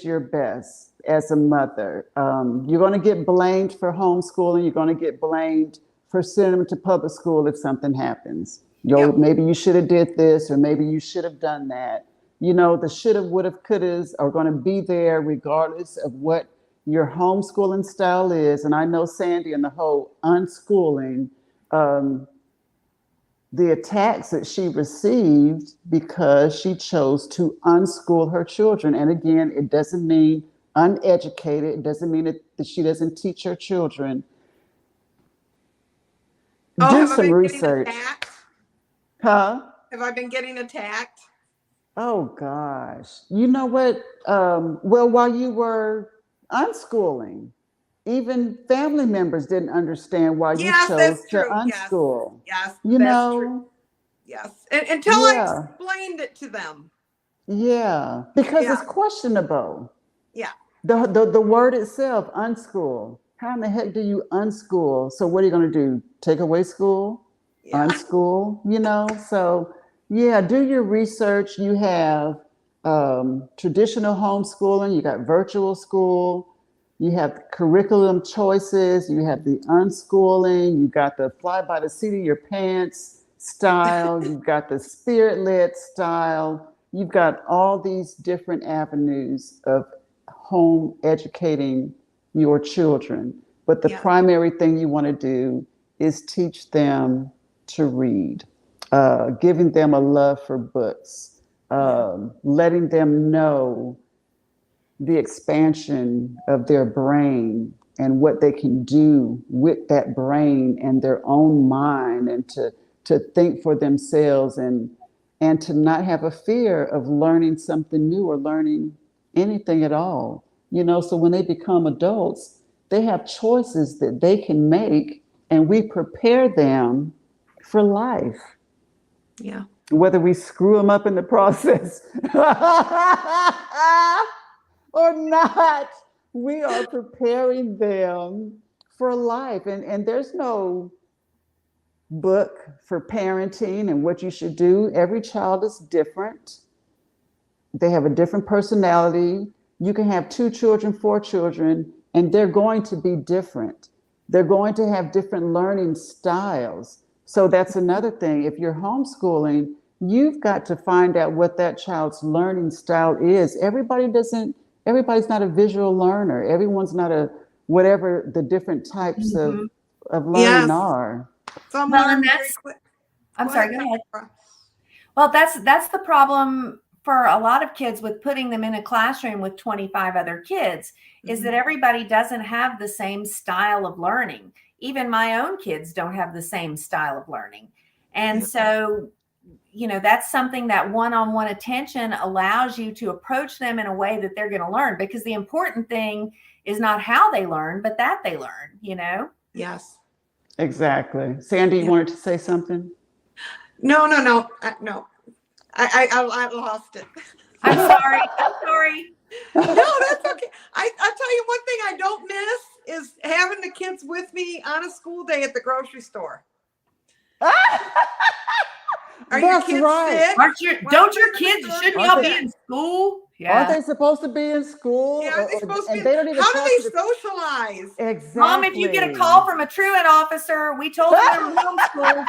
your best as a mother. You're going to get blamed for homeschooling. You're going to get blamed for sending them to public school if something happens. Yep. Maybe you should have did this, or maybe you should have done that. The shoulda, woulda, couldas are going to be there regardless of what your homeschooling style is. And I know Sandy and the whole unschooling, the attacks that she received because she chose to unschool her children. And again, it doesn't mean uneducated. It doesn't mean that she doesn't teach her children. Oh, Do have I some been research. getting attacked? Huh? Have I been getting attacked? Oh gosh. You know what? Well, while you were unschooling, even family members didn't understand why you Yes, chose that's to true. Yes, unschool. yes, You that's true. know? Yes, until I Yeah. explained it to them. Yeah. Because Yeah, it's questionable. yeah, The word itself, unschool. How in the heck do you unschool? So what are you going to do? Take away school? yeah, Unschool? You know? So yeah, do your research. You have traditional homeschooling. You got virtual school. You have curriculum choices. You have the unschooling. You got the fly by the seat of your pants style. You've got the spirit led style. You've got all these different avenues of home educating your children. But the yeah, primary thing you want to do is teach them to read, giving them a love for books, yeah, letting them know the expansion of their brain and what they can do with that brain and their own mind, and to think for themselves, and to not have a fear of learning something new or learning anything at all. You know, so when they become adults, they have choices that they can make, and we prepare them for life, yeah, whether we screw them up in the process or not. We are preparing them for life. And there's no book for parenting and what you should do. Every child is different. They have a different personality. You can have 2 children, 4 children, and they're going to be different. They're going to have different learning styles. So that's another thing. If you're homeschooling, you've got to find out what that child's learning style is. Everybody's not a visual learner. Everyone's not a whatever the different types Mhm. of learning yes. are. Some Well, and learn very that's, quick. I'm Go sorry, ahead, go ahead. Deborah. Well, that's the problem for a lot of kids with putting them in a classroom with 25 other kids, is that everybody doesn't have the same style of learning. Even my own kids don't have the same style of learning. And Yeah. so, that's something that one-on-one attention allows you to approach them in a way that they're going to learn, because the important thing is not how they learn, but that they learn. Yes. Exactly. Sandy, you Yeah. wanted to say something? No, no. I lost it. I'm sorry. I'm sorry. No, that's okay. I'll tell you one thing I don't miss is having the kids with me on a school day at the grocery store. Are your That's kids right. sick? Don't your kids, shouldn't Aren't y'all they- be in school? Aren't Yeah. they supposed to be in school? Yeah, aren't they supposed to And be? they don't even How do talk to they the socialize? exactly. Mom, if you get a call from a truant officer, we told them they were homeschooled.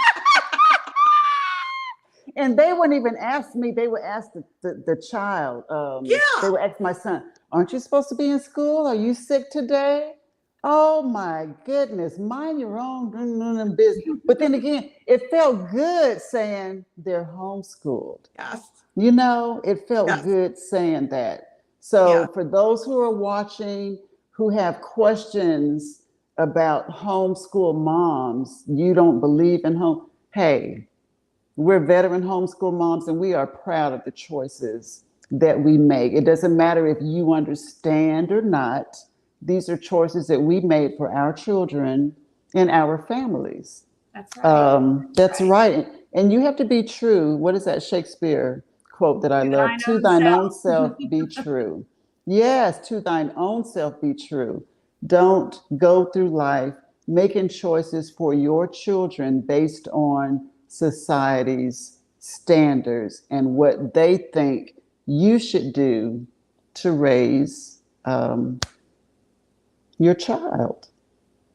And they wouldn't even ask me. They would ask the child. Yeah. They would ask my son, "Aren't you supposed to be in school? Are you sick today?" Oh my goodness, mind your own business. But then again, it felt good saying they're homeschooled. Yes. You know, it felt Yes. good saying that. So Yeah. for those who are watching, who have questions about homeschool moms, you don't believe in home. Hey, we're veteran homeschool moms, and we are proud of the choices that we make. It doesn't matter if you understand or not. These are choices that we made for our children and our families. That's right. That's right. And you have to be true. What is that Shakespeare quote that I To love? thine To own thine own self. self be true. Yes, to thine own self be true. Don't go through life making choices for your children based on society's standards and what they think you should do to raise your child.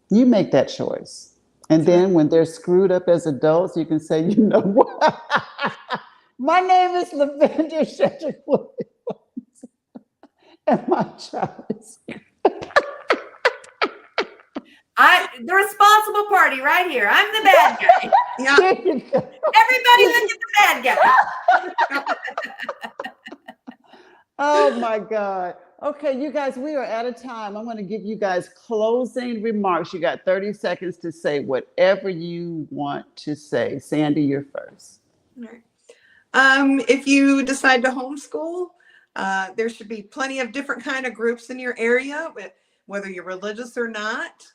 You make that choice. And That's right. then when they're screwed up as adults, you can say, you know what? My name is Lavender Shedrick Williams, and my child is. The responsible party right here. I'm the bad guy. Yeah. There you go. Everybody look at the bad guy. Oh my God. Okay, you guys, we are out of time. I'm going to give you guys closing remarks. You got 30 seconds to say whatever you want to say. Sandy, you're first. All right. If you decide to homeschool, there should be plenty of different kind of groups in your area, whether you're religious or not.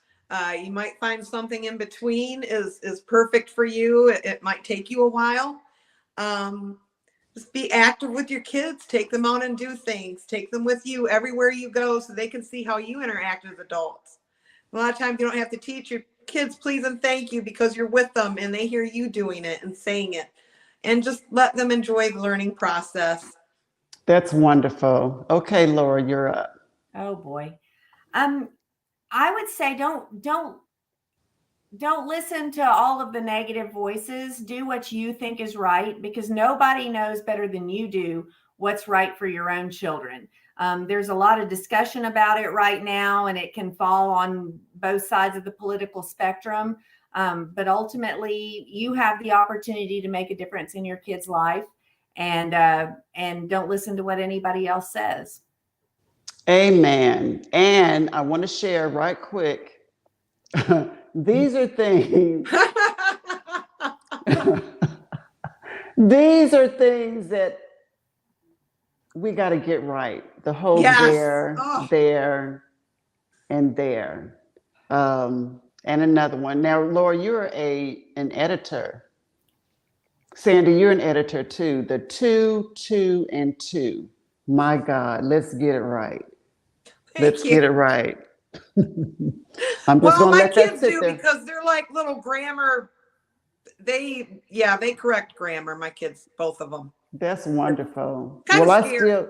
You might find something in between is perfect for you. It might take you a while. Just be active with your kids. Take them out and do things. Take them with you everywhere you go so they can see how you interact as adults. A lot of times you don't have to teach your kids please and thank you because you're with them and they hear you doing it and saying it. And just let them enjoy the learning process. That's wonderful. Okay, Laura, you're up. Oh boy. I would say don't listen to all of the negative voices. Do what you think is right, because nobody knows better than you do what's right for your own children. There's a lot of discussion about it right now, and it can fall on both sides of the political spectrum. But ultimately, you have the opportunity to make a difference in your kid's life, and don't listen to what anybody else says. Amen. And I want to share right quick. These are things. These are things that we got to get right. The whole there, and there. And another one. Now, Laura, you're an editor. Sandy, you're an editor too. The 2, 2, and 2. My God, let's get it right. Let's get it right. I'm just going to let that sit there. Well, my kids do, because they're like little grammar. They correct grammar. My kids, both of them. That's wonderful. Kind of scary.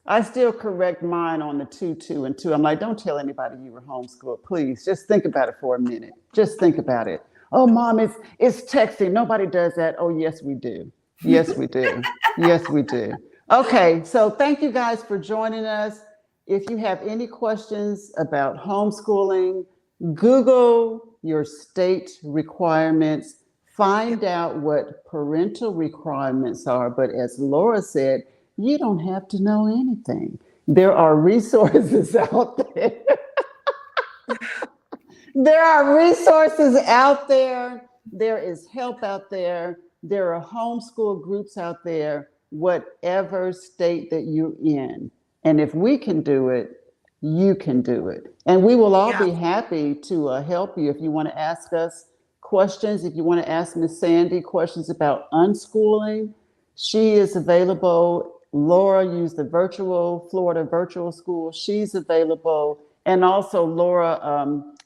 I still correct mine on the 2, 2, and 2. I'm like, don't tell anybody you were homeschooled, please. Just think about it for a minute. Just think about it. Oh, Mom, it's texting. Nobody does that. Oh, yes, we do. Yes, we do. Yes, we do. Okay, so thank you guys for joining us. If you have any questions about homeschooling, Google your state requirements, find out what parental requirements are. But as Laura said, you don't have to know anything. There are resources out there. There are resources out there. There is help out there. There are homeschool groups out there, whatever state that you're in. And if we can do it, you can do it. And we will all be happy to help you. If you want to ask us questions, if you want to ask Miss Sandy questions about unschooling, she is available. Laura used the Florida virtual school. She's available. And also Laura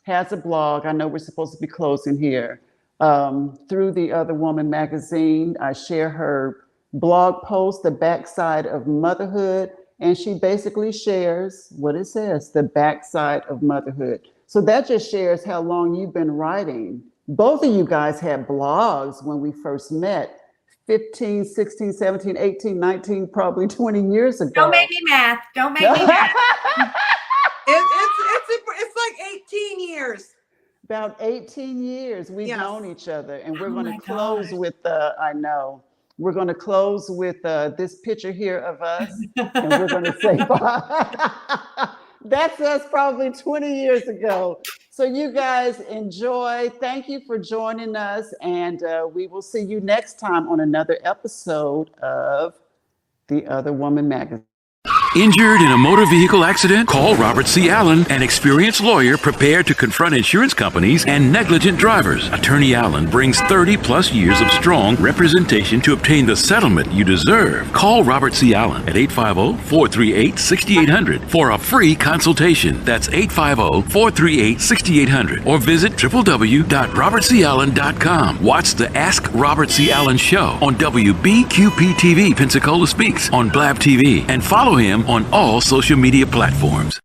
has a blog. I know we're supposed to be closing here. Through the Other Woman magazine, I share her blog post, The Backside of Motherhood. And she basically shares what it says, the backside of motherhood. So that just shares how long you've been writing. Both of you guys had blogs when we first met, 15, 16, 17, 18, 19, probably 20 years ago. Don't make me math. Don't make me math. It's like 18 years. About 18 years we've known each other. And we're going to close with, we're going to close with this picture here of us. And we're going to say bye. That's us probably 20 years ago. So you guys enjoy. Thank you for joining us. And we will see you next time on another episode of The Other Woman magazine. Injured in a motor vehicle accident? Call Robert C. Allen, an experienced lawyer prepared to confront insurance companies and negligent drivers. Attorney Allen brings 30-plus years of strong representation to obtain the settlement you deserve. Call Robert C. Allen at 850-438-6800 for a free consultation. That's 850-438-6800. Or visit www.robertcallen.com. Watch the Ask Robert C. Allen show on WBQP-TV Pensacola Speaks on Blab TV and follow him on all social media platforms.